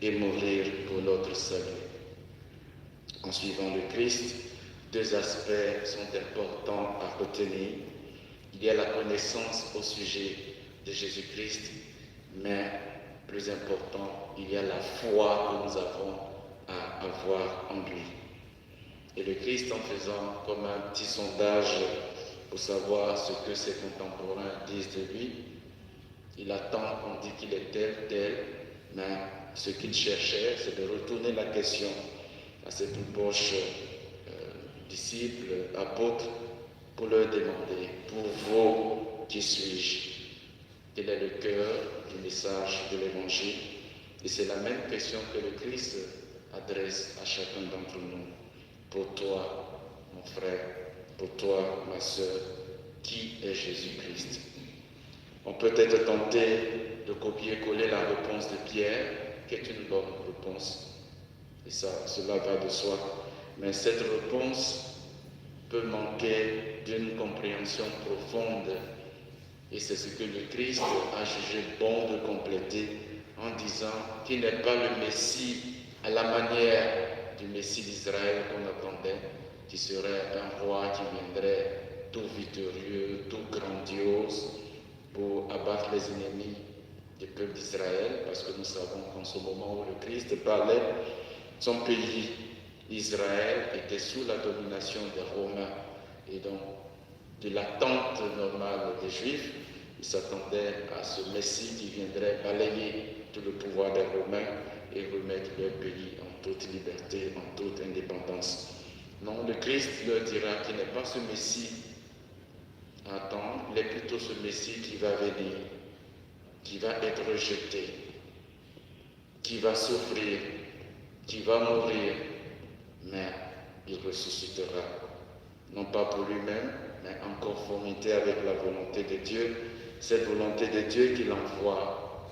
et mourir pour notre salut. En suivant le Christ, deux aspects sont importants à retenir. Il y a la connaissance au sujet de Jésus-Christ, mais plus important, il y a la foi que nous avons à avoir en lui. Et le Christ, en faisant comme un petit sondage pour savoir ce que ses contemporains disent de lui, il attend qu'on dise qu'il est tel, mais ce qu'il cherchait, c'est de retourner la question à ses plus proches disciples, apôtres, pour leur demander, pour vous, qui suis-je? Quel est le cœur du message de l'Évangile? Et c'est la même question que le Christ adresse à chacun d'entre nous. Pour toi, mon frère, pour toi, ma sœur, qui est Jésus-Christ? On peut être tenté de copier-coller la réponse de Pierre, qui est une bonne réponse, et cela va de soi. Mais cette réponse peut manquer d'une compréhension profonde, et c'est ce que le Christ a jugé bon de compléter en disant qu'il n'est pas le Messie à la manière du Messie d'Israël qu'on attendait, qui serait un roi qui viendrait tout victorieux, tout grandiose, pour abattre les ennemis du peuple d'Israël, parce que nous savons qu'en ce moment où le Christ parlait, son pays, Israël, était sous la domination des Romains, et donc de l'attente normale des Juifs, ils s'attendaient à ce Messie qui viendrait balayer tout le pouvoir des Romains et remettre leur pays en toute liberté, en toute indépendance. Non, le Christ leur dira qu'il n'est pas ce Messie à attendre, il est plutôt ce Messie qui va venir, qui va être rejeté, qui va souffrir, qui va mourir, mais il ressuscitera, non pas pour lui-même, mais en conformité avec la volonté de Dieu, cette volonté de Dieu qui l'envoie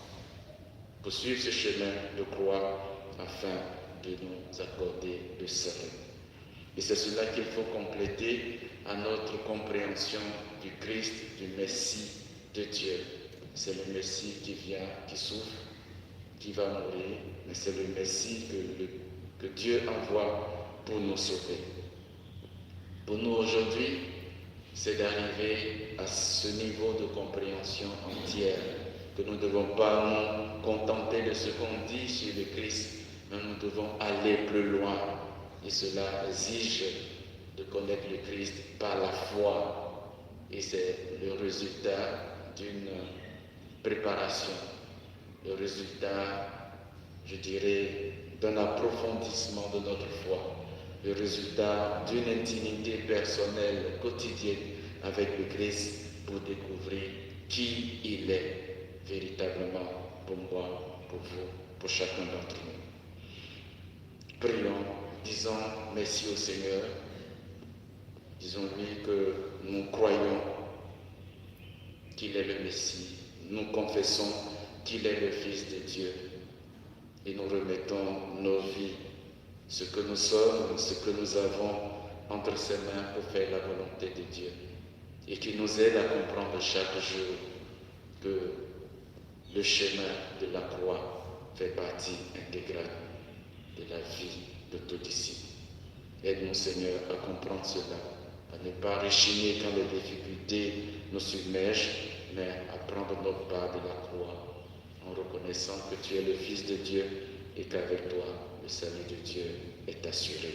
pour suivre ce chemin de croix afin de nous accorder le salut. Et c'est cela qu'il faut compléter à notre compréhension du Christ, du Messie de Dieu. C'est le Messie qui vient, qui souffre, qui va mourir, mais c'est le Messie que Dieu envoie pour nous sauver. Pour nous aujourd'hui, c'est d'arriver à ce niveau de compréhension entière, que nous ne devons pas nous contenter de ce qu'on dit sur le Christ, mais nous devons aller plus loin. Et cela exige de connaître le Christ par la foi. Et c'est le résultat d'une préparation, le résultat, je dirais, d'un approfondissement de notre foi, le résultat d'une intimité personnelle quotidienne avec le Christ pour découvrir qui il est véritablement pour moi, pour vous, pour chacun d'entre nous. Prions, disons merci au Seigneur, disons-lui que nous croyons qu'il est le Messie, nous confessons qu'il est le Fils de Dieu et nous remettons nos vies, ce que nous sommes, ce que nous avons entre ses mains pour faire la volonté de Dieu et qui nous aide à comprendre chaque jour que le chemin de la croix fait partie intégrale de la vie de tout disciple. Aide-nous, Seigneur, à comprendre cela, à ne pas rechigner quand les difficultés nous submergent, mais à prendre notre part de la croix, en reconnaissant que tu es le Fils de Dieu et qu'avec toi, le salut de Dieu est assuré.